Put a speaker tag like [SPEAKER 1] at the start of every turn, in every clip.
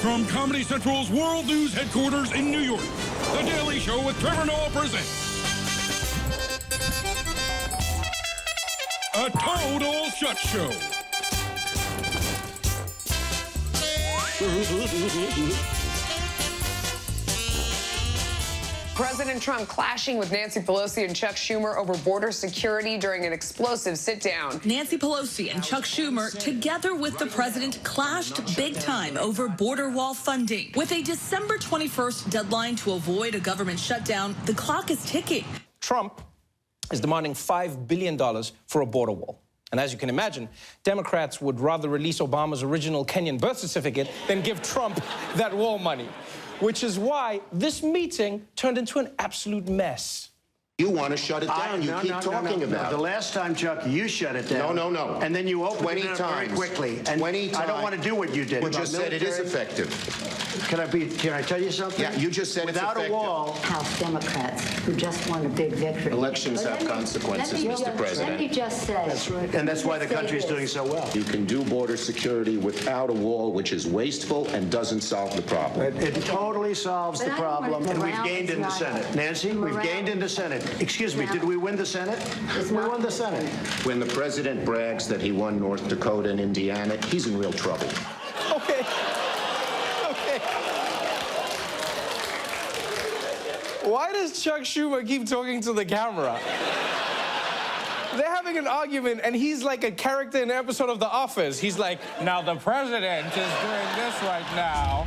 [SPEAKER 1] From Comedy Central's World News headquarters in New York, The Daily Show with Trevor Noah presents a total shut show.
[SPEAKER 2] President Trump clashing with Nancy Pelosi and Chuck Schumer over border security during an explosive sit-down.
[SPEAKER 3] Nancy Pelosi and Chuck Schumer, together with the president, clashed big time over border wall funding. With a December 21st deadline to avoid a government shutdown, the clock is ticking.
[SPEAKER 4] Trump is demanding $5 billion for a border wall. And as you can imagine, Democrats would rather release Obama's original Kenyan birth certificate than give Trump that wall money. Which is why this meeting turned into an absolute mess.
[SPEAKER 5] You want to shut it down. You keep talking about it.
[SPEAKER 6] The last time, Chuck, you shut it down.
[SPEAKER 5] No.
[SPEAKER 6] And then you opened it up
[SPEAKER 5] 20
[SPEAKER 6] very
[SPEAKER 5] times.
[SPEAKER 6] quickly. And
[SPEAKER 5] 20 times.
[SPEAKER 6] I don't want to do what you did.
[SPEAKER 5] You just said it is effective.
[SPEAKER 6] Can I tell you something?
[SPEAKER 5] Yeah, you just said it's effective.
[SPEAKER 6] Without a wall.
[SPEAKER 7] House Democrats who just won a big victory.
[SPEAKER 5] Elections have consequences, Mr. President.
[SPEAKER 7] Let me just say.
[SPEAKER 6] That's right. And that's why the country's doing so well.
[SPEAKER 5] You can do border security without a wall, which is wasteful and doesn't solve the problem.
[SPEAKER 6] It totally solves the problem. And we've gained in the Senate. Nancy, we've gained in the Senate. Excuse me, did we win the Senate? We won the Senate.
[SPEAKER 5] When the president brags that he won North Dakota and Indiana, he's in real trouble.
[SPEAKER 4] Okay. Why does Chuck Schumer keep talking to the camera? They're having an argument, and he's like a character in an episode of The Office. He's like, now the president is doing this right now.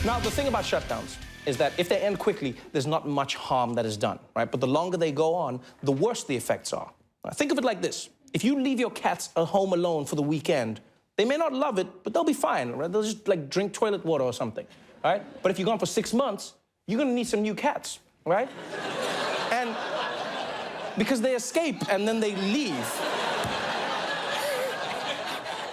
[SPEAKER 4] Now, the thing about shutdowns is that if they end quickly, there's not much harm that is done, right? But the longer they go on, the worse the effects are. Now, think of it like this. If you leave your cats at home alone for the weekend, they may not love it, but they'll be fine, right? They'll just, like, drink toilet water or something, right? But if you're gone for 6 months, you're gonna need some new cats, right? And because they escape and then they leave.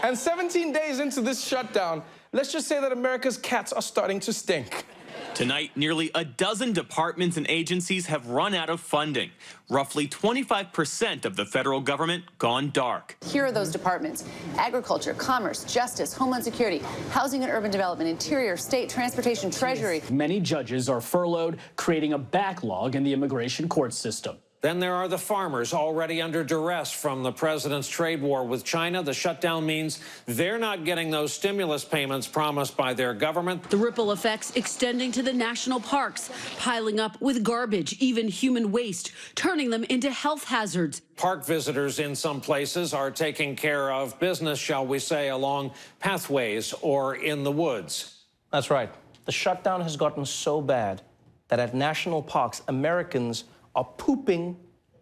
[SPEAKER 4] And 17 days into this shutdown, let's just say that America's cats are starting to stink.
[SPEAKER 8] Tonight, nearly a dozen departments and agencies have run out of funding. Roughly 25% of the federal government gone dark.
[SPEAKER 9] Here are those departments: Agriculture, Commerce, Justice, Homeland Security, Housing and Urban Development, Interior, State, Transportation, Treasury.
[SPEAKER 10] Many judges are furloughed, creating a backlog in the immigration court system.
[SPEAKER 11] Then there are the farmers already under duress from the president's trade war with China. The shutdown means they're not getting those stimulus payments promised by their government.
[SPEAKER 12] The ripple effects extending to the national parks, piling up with garbage, even human waste, turning them into health hazards.
[SPEAKER 11] Park visitors in some places are taking care of business, shall we say, along pathways or in the woods.
[SPEAKER 4] That's right. The shutdown has gotten so bad that at national parks, Americans are pooping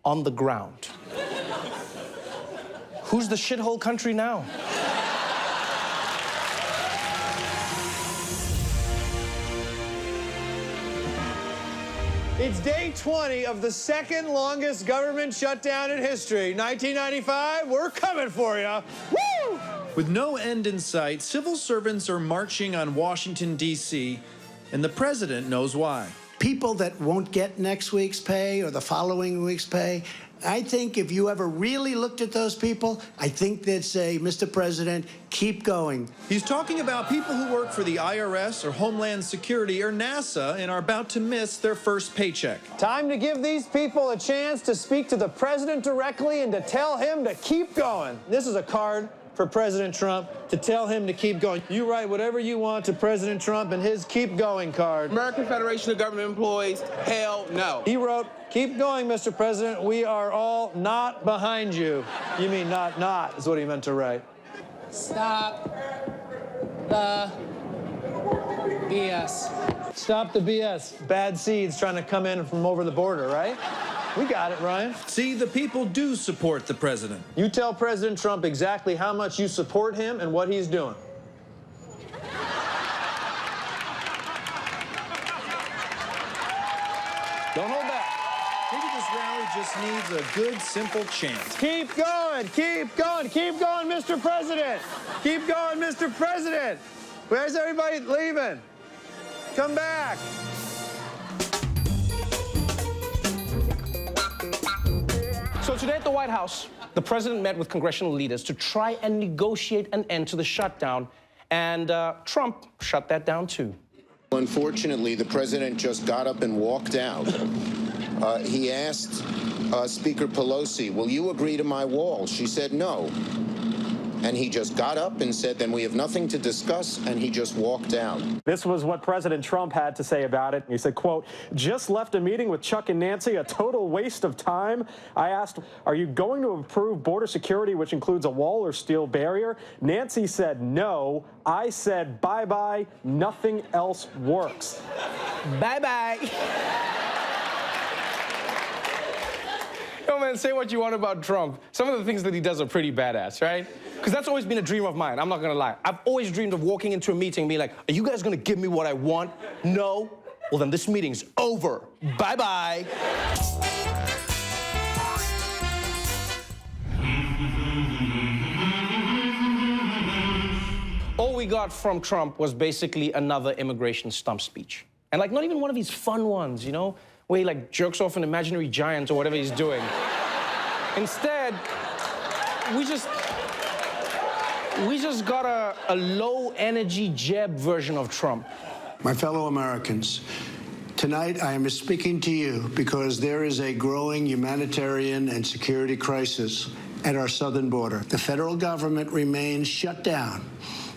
[SPEAKER 4] on the ground. Who's the shithole country now?
[SPEAKER 13] It's day 20 of the second longest government shutdown in history. 1995, we're coming for you. Woo!
[SPEAKER 14] With no end in sight, civil servants are marching on Washington, D.C., and the president knows why.
[SPEAKER 6] People that won't get next week's pay or the following week's pay, I think if you ever really looked at those people, I think they'd say, Mr. President, keep going.
[SPEAKER 14] He's talking about people who work for the IRS or Homeland Security or NASA and are about to miss their first paycheck.
[SPEAKER 13] Time to give these people a chance to speak to the president directly and to tell him to keep going. This is a card for President Trump to tell him to keep going. You write whatever you want to President Trump and his keep going card.
[SPEAKER 15] American Federation of Government Employees, hell no.
[SPEAKER 13] He wrote, keep going, Mr. President. We are all not behind you. You mean not is what he meant to write.
[SPEAKER 15] Stop the BS.
[SPEAKER 13] Stop the BS. Bad seeds trying to come in from over the border, right? We got it, Ryan.
[SPEAKER 14] See, the people do support the president.
[SPEAKER 13] You tell President Trump exactly how much you support him and what he's doing. Don't hold back.
[SPEAKER 14] Maybe this rally just needs a good, simple chant.
[SPEAKER 13] Keep going, keep going, keep going, Mr. President. Keep going, Mr. President. Where's everybody leaving? Come back.
[SPEAKER 4] So today at the White House, the president met with congressional leaders to try and negotiate an end to the shutdown, and Trump shut that down too.
[SPEAKER 5] Unfortunately, the president just got up and walked out. He asked Speaker Pelosi, will you agree to my wall? She said no. And he just got up and said, then we have nothing to discuss, and he just walked out.
[SPEAKER 16] This was what President Trump had to say about it. He said, quote, just left a meeting with Chuck and Nancy, a total waste of time. I asked, are you going to improve border security, which includes a wall or steel barrier? Nancy said no. I said, bye-bye, nothing else works.
[SPEAKER 4] Bye-bye. Yo, man, say what you want about Trump. Some of the things that he does are pretty badass, right? Because that's always been a dream of mine. I'm not going to lie. I've always dreamed of walking into a meeting and being like, are you guys going to give me what I want? No? Well, then this meeting's over. Bye-bye. All we got from Trump was basically another immigration stump speech. And, like, not even one of these fun ones, you know? Where he, like, jerks off an imaginary giant or whatever he's doing. Instead, we just got a low-energy Jeb version of Trump.
[SPEAKER 6] My fellow Americans, tonight I am speaking to you because there is a growing humanitarian and security crisis at our southern border. The federal government remains shut down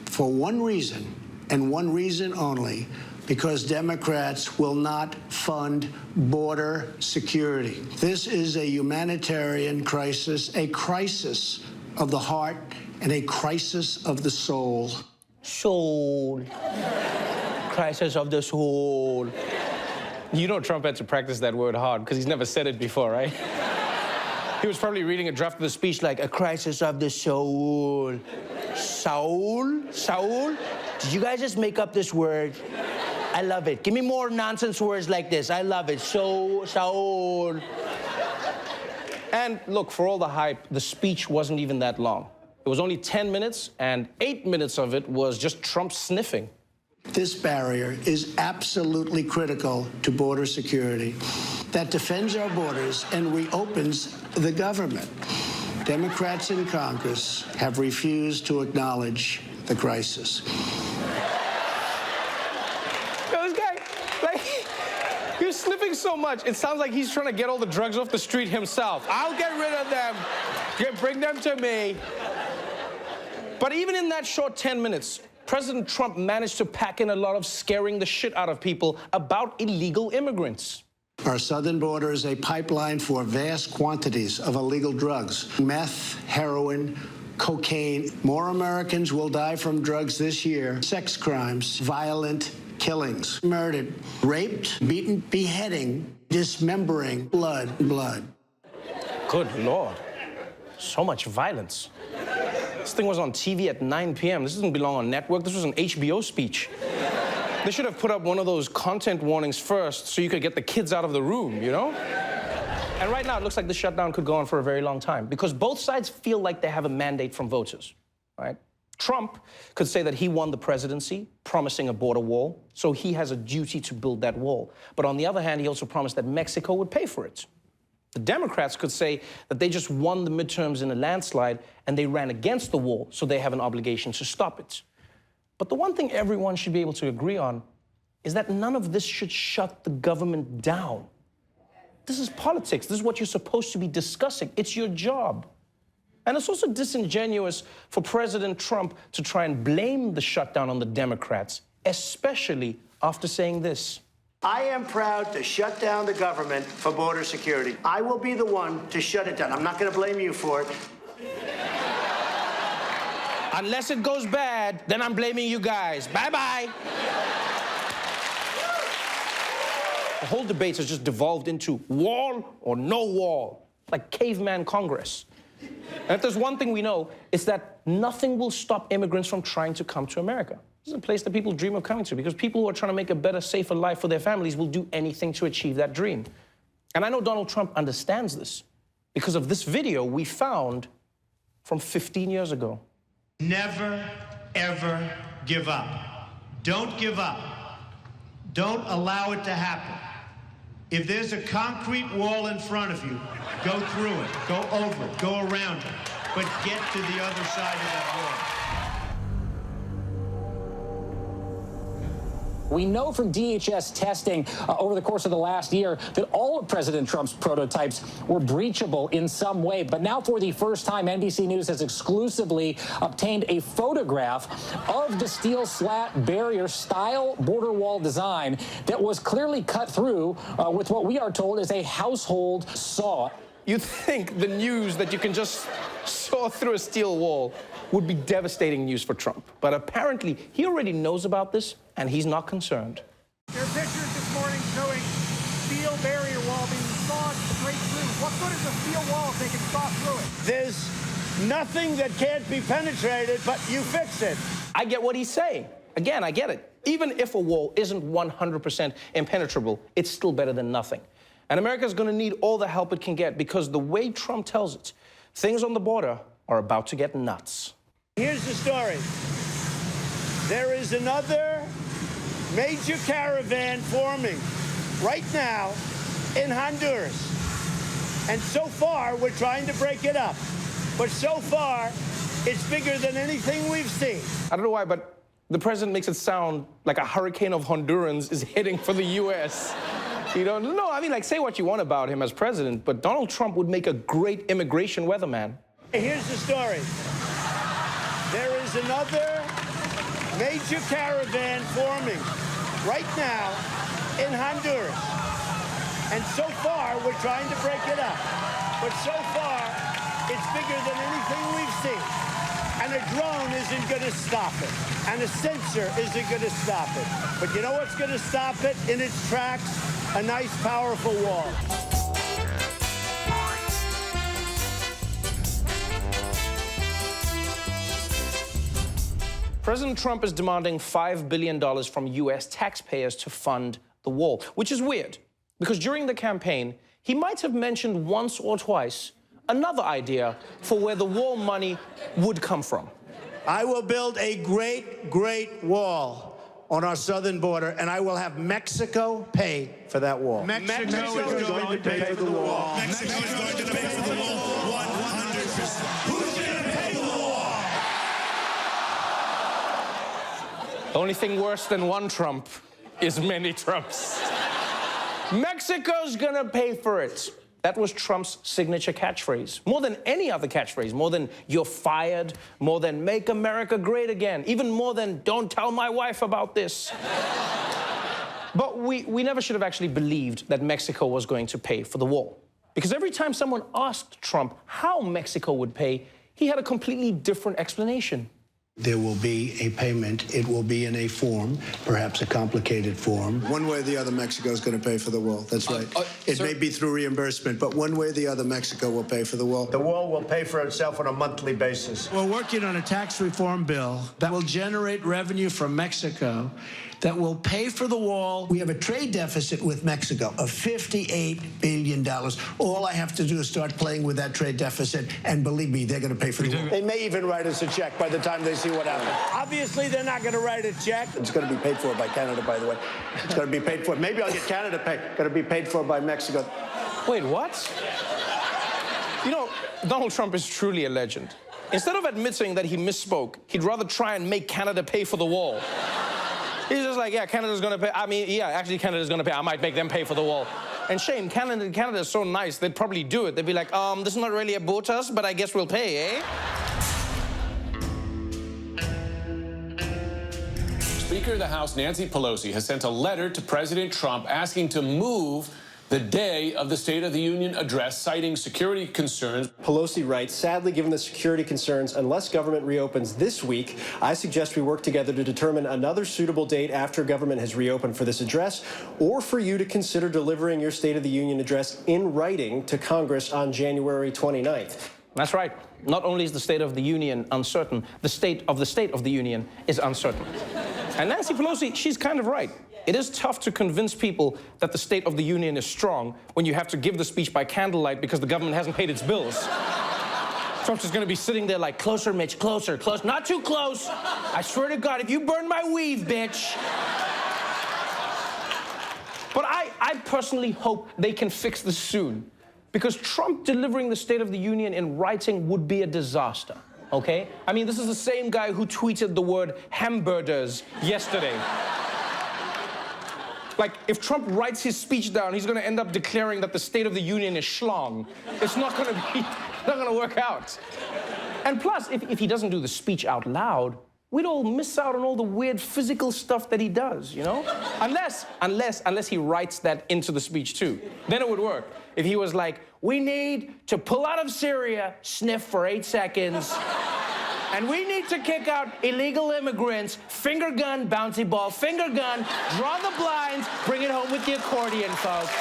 [SPEAKER 6] for one reason, and one reason only, because Democrats will not fund border security. This is a humanitarian crisis, a crisis of the heart, and a crisis of the soul.
[SPEAKER 4] Soul. Crisis of the soul. You know Trump had to practice that word hard because he's never said it before, right? He was probably reading a draft of the speech like, a crisis of the soul. Soul? Soul? Did you guys just make up this word? I love it. Give me more nonsense words like this. I love it. Soul. And look, for all the hype, the speech wasn't even that long. It was only 10 minutes, and 8 minutes of it was just Trump sniffing.
[SPEAKER 6] This barrier is absolutely critical to border security that defends our borders and reopens the government. Democrats in Congress have refused to acknowledge the crisis.
[SPEAKER 4] This guy, like, he was sniffing so much, it sounds like he's trying to get all the drugs off the street himself. I'll get rid of them. Bring them to me. But even in that short 10 minutes, President Trump managed to pack in a lot of scaring the shit out of people about illegal immigrants.
[SPEAKER 6] Our southern border is a pipeline for vast quantities of illegal drugs, meth, heroin, cocaine. More Americans will die from drugs this year. Sex crimes, violent killings, murdered, raped, beaten, beheading, dismembering, blood.
[SPEAKER 4] Good Lord. So much violence. This thing was on TV at 9 p.m. This doesn't belong on network. This was an HBO speech. They should have put up one of those content warnings first so you could get the kids out of the room, you know? And right now, it looks like the shutdown could go on for a very long time because both sides feel like they have a mandate from voters, right? Trump could say that he won the presidency, promising a border wall, so he has a duty to build that wall. But on the other hand, he also promised that Mexico would pay for it. The Democrats could say that they just won the midterms in a landslide and they ran against the wall, so they have an obligation to stop it. But the one thing everyone should be able to agree on is that none of this should shut the government down. This is politics. This is what you're supposed to be discussing. It's your job. And it's also disingenuous for President Trump to try and blame the shutdown on the Democrats, especially after saying this.
[SPEAKER 6] I am proud to shut down the government for border security. I will be the one to shut it down. I'm not going to blame you for it.
[SPEAKER 4] Unless it goes bad, then I'm blaming you guys. Bye-bye. The whole debate has just devolved into wall or no wall, like caveman Congress. And if there's one thing we know, it's that nothing will stop immigrants from trying to come to America. This is a place that people dream of coming to because people who are trying to make a better, safer life for their families will do anything to achieve that dream. And I know Donald Trump understands this because of this video we found from 15 years ago.
[SPEAKER 17] Never, ever give up. Don't give up. Don't allow it to happen. If there's a concrete wall in front of you, go through it, go over it, go around it, but get to the other side of that wall.
[SPEAKER 18] We know from DHS testing over the course of the last year that all of President Trump's prototypes were breachable in some way. But now, for the first time, NBC News has exclusively obtained a photograph of the steel slat barrier style border wall design that was clearly cut through with what we are told is a household saw.
[SPEAKER 4] You'd think the news that you can just saw through a steel wall would be devastating news for Trump. But apparently, he already knows about this, and he's not concerned.
[SPEAKER 19] There are pictures this morning showing steel barrier wall being sawed straight through. What good is a steel wall if they can saw through it?
[SPEAKER 6] There's nothing that can't be penetrated, but you fix it.
[SPEAKER 4] I get what he's saying. Again, I get it. Even if a wall isn't 100% impenetrable, it's still better than nothing. And America's going to need all the help it can get because the way Trump tells it, things on the border are about to get nuts.
[SPEAKER 6] Here's the story. There is another major caravan forming right now in Honduras. And so far, we're trying to break it up. But so far, it's bigger than anything we've seen.
[SPEAKER 4] I don't know why, but the president makes it sound like a hurricane of Hondurans is heading for the U.S. You know, no, I mean, like, say what you want about him as president, but Donald Trump would make a great immigration weatherman.
[SPEAKER 6] Here's the story. There is another major caravan forming right now in Honduras. And so far, we're trying to break it up. But so far, it's bigger than anything we've seen. And a drone isn't going to stop it. And a sensor isn't going to stop it. But you know what's going to stop it in its tracks? A nice, powerful wall.
[SPEAKER 4] President Trump is demanding $5 billion from U.S. taxpayers to fund the wall, which is weird, because during the campaign, he might have mentioned once or twice another idea for where the wall money would come from.
[SPEAKER 6] I will build a great, great wall on our southern border, and I will have Mexico pay for that wall.
[SPEAKER 17] Mexico is going to pay for the wall. Mexico is going to pay for the wall 100%. Who's going to pay for the wall?
[SPEAKER 4] The only thing worse than one Trump is many Trumps. Mexico's gonna pay for it. That was Trump's signature catchphrase. More than any other catchphrase, more than "you're fired," more than "make America great again," even more than "don't tell my wife about this." But we never should have actually believed that Mexico was going to pay for the wall. Because every time someone asked Trump how Mexico would pay, he had a completely different explanation.
[SPEAKER 6] There will be a payment. It will be in a form, perhaps a complicated form. One way or the other, Mexico is going to pay for the wall. That's right. It may be through reimbursement, but one way or the other, Mexico will pay for the wall. The wall will pay for itself on a monthly basis. We're working on a tax reform bill that will generate revenue from Mexico that will pay for the wall. We have a trade deficit with Mexico of $58 billion. All I have to do is start playing with that trade deficit, and believe me, they're going to pay for the wall. They may even write us a check by the time they see what happens. Obviously, they're not going to write a check. It's going to be paid for by Canada, by the way. It's going to be paid for. Maybe I'll get Canada paid. Going to be paid for by Mexico.
[SPEAKER 4] Wait, what? You know, Donald Trump is truly a legend. Instead of admitting that he misspoke, he'd rather try and make Canada pay for the wall. He's just like, yeah, Canada's gonna pay. I mean, yeah, actually, Canada's gonna pay. I might make them pay for the wall. And shame, Canada is so nice, they'd probably do it. They'd be like, this is not really about us, but I guess we'll pay, eh?
[SPEAKER 20] Speaker of the House Nancy Pelosi has sent a letter to President Trump asking to move the day of the State of the Union address, citing security concerns.
[SPEAKER 21] Pelosi writes, sadly, given the security concerns, unless government reopens this week, I suggest we work together to determine another suitable date after government has reopened for this address, or for you to consider delivering your State of the Union address in writing to Congress on January 29th.
[SPEAKER 4] That's right. Not only is the State of the Union uncertain, the state of the Union is uncertain. And Nancy Pelosi, she's kind of right. It is tough to convince people that the State of the Union is strong when you have to give the speech by candlelight because the government hasn't paid its bills. Trump's just gonna be sitting there like, closer, Mitch, closer, close, not too close. I swear to God, if you burn my weave, bitch. But I personally hope they can fix this soon, because Trump delivering the State of the Union in writing would be a disaster, okay? I mean, this is the same guy who tweeted the word hamburgers yesterday. Like, if Trump writes his speech down, he's gonna end up declaring that the State of the Union is schlong. It's not gonna work out. And plus, if he doesn't do the speech out loud, we'd all miss out on all the weird physical stuff that he does, you know? Unless he writes that into the speech too. Then it would work. If he was like, we need to pull out of Syria, sniff for 8 seconds, and we need to kick out illegal immigrants, finger gun, bouncy ball, finger gun, draw the blinds, bring it home with the accordion, folks.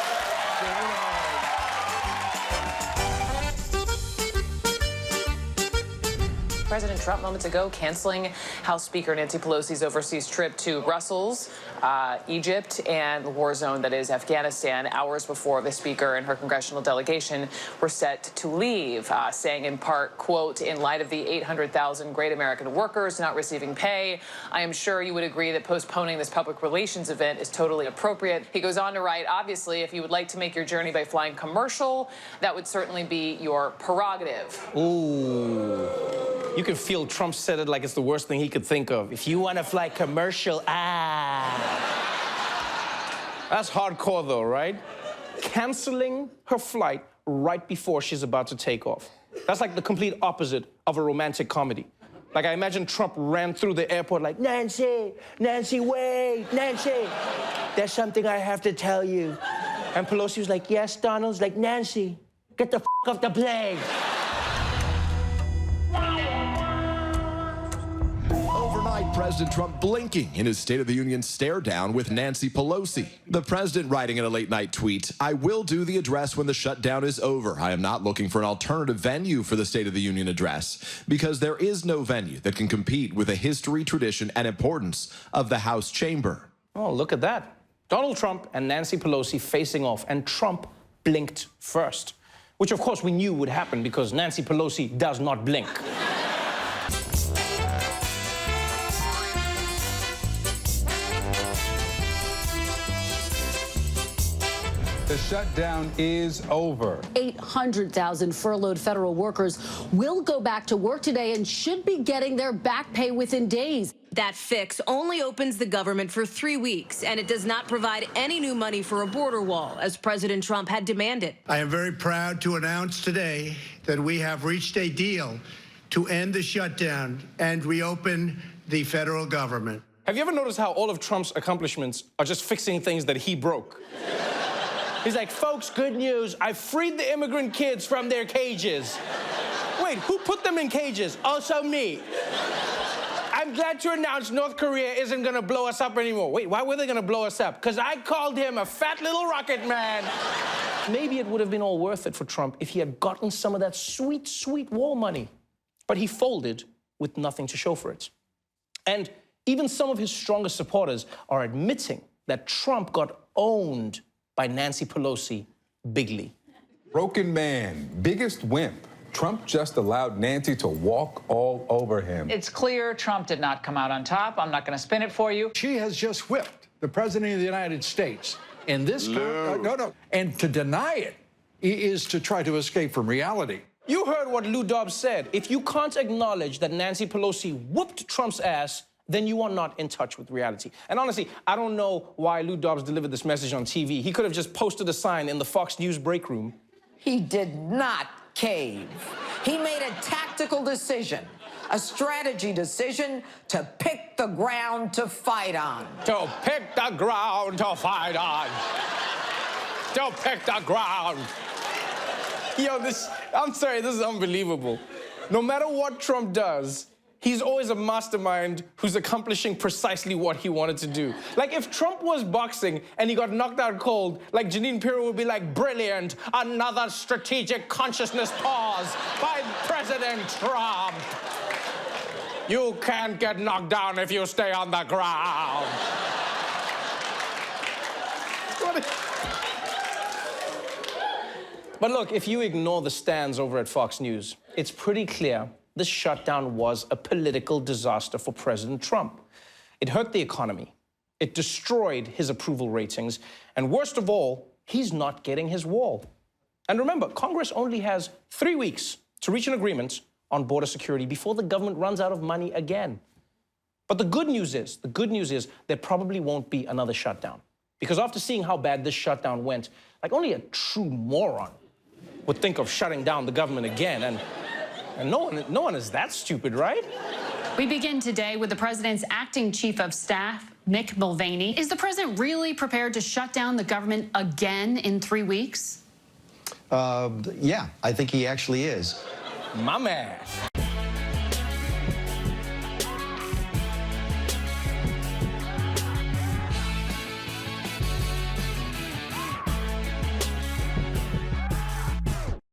[SPEAKER 1] President Trump moments ago canceling House Speaker Nancy Pelosi's overseas trip to Brussels, Egypt, and the war zone that is Afghanistan, hours before the Speaker and her congressional delegation were set to leave, saying in part, quote, in light of the 800,000 great American workers not receiving pay, I am sure you would agree that postponing this public relations event is totally appropriate. He goes on to write, obviously, if you would like to make your journey by flying commercial, that would certainly be your prerogative.
[SPEAKER 4] Ooh. You can feel Trump said it like it's the worst thing he could think of. If you want to fly commercial, That's hardcore though, right? Canceling her flight right before she's about to take off. That's like the complete opposite of a romantic comedy. Like, I imagine Trump ran through the airport like, Nancy, wait, Nancy, there's something I have to tell you. And Pelosi was like, yes, Donald's like, Nancy, get the f off the plane.
[SPEAKER 22] President Trump blinking in his State of the Union stare down with Nancy Pelosi. The president writing in a late-night tweet, I will do the address when the shutdown is over. I am not looking for an alternative venue for the State of the Union address because there is no venue that can compete with the history, tradition, and importance of the House chamber.
[SPEAKER 4] Oh, look at that. Donald Trump and Nancy Pelosi facing off, and Trump blinked first, which of course we knew would happen because Nancy Pelosi does not blink.
[SPEAKER 23] The shutdown is over.
[SPEAKER 12] 800,000 furloughed federal workers will go back to work today and should be getting their back pay within days.
[SPEAKER 24] That fix only opens the government for 3 weeks, and it does not provide any new money for a border wall, as President Trump had demanded.
[SPEAKER 6] I am very proud to announce today that we have reached a deal to end the shutdown and reopen the federal government.
[SPEAKER 4] Have you ever noticed how all of Trump's accomplishments are just fixing things that he broke? He's like, folks, good news. I freed the immigrant kids from their cages. Wait, who put them in cages? Also me. I'm glad to announce North Korea isn't gonna blow us up anymore. Wait, why were they gonna blow us up? Because I called him a fat little rocket man. Maybe it would have been all worth it for Trump if he had gotten some of that sweet, sweet wall money. But he folded with nothing to show for it. And even some of his strongest supporters are admitting that Trump got owned by Nancy Pelosi bigly.
[SPEAKER 23] Broken man, biggest wimp. Trump just allowed Nancy to walk all over him.
[SPEAKER 25] It's clear Trump did not come out on top. I'm not going to spin it for you.
[SPEAKER 26] She has just whipped the President of the United States. In this no. And to deny it is to try to escape from reality.
[SPEAKER 4] You heard what Lou Dobbs said. If you can't acknowledge that Nancy Pelosi whooped Trump's ass, then you are not in touch with reality. And honestly, I don't know why Lou Dobbs delivered this message on TV. He could have just posted a sign in the Fox News break room.
[SPEAKER 27] He did not cave. He made a tactical decision, a strategy decision to pick the ground to fight on.
[SPEAKER 4] To pick the ground to fight on. To pick the ground. Yo, I'm sorry, this is unbelievable. No matter what Trump does, he's always a mastermind who's accomplishing precisely what he wanted to do. Like, if Trump was boxing and he got knocked out cold, like, Janine Pirro would be like, brilliant, another strategic consciousness pause by President Trump. You can't get knocked down if you stay on the ground. But look, if you ignore the stands over at Fox News, it's pretty clear this shutdown was a political disaster for President Trump. It hurt the economy. It destroyed his approval ratings. And worst of all, he's not getting his wall. And remember, Congress only has 3 weeks to reach an agreement on border security before the government runs out of money again. But the good news is there probably won't be another shutdown. Because after seeing how bad this shutdown went, like only a true moron would think of shutting down the government again. And no one is that stupid, right?
[SPEAKER 2] We begin today with the president's acting chief of staff, Mick Mulvaney. Is the president really prepared to shut down the government again in 3 weeks?
[SPEAKER 3] Yeah, I think he actually is.
[SPEAKER 4] My man.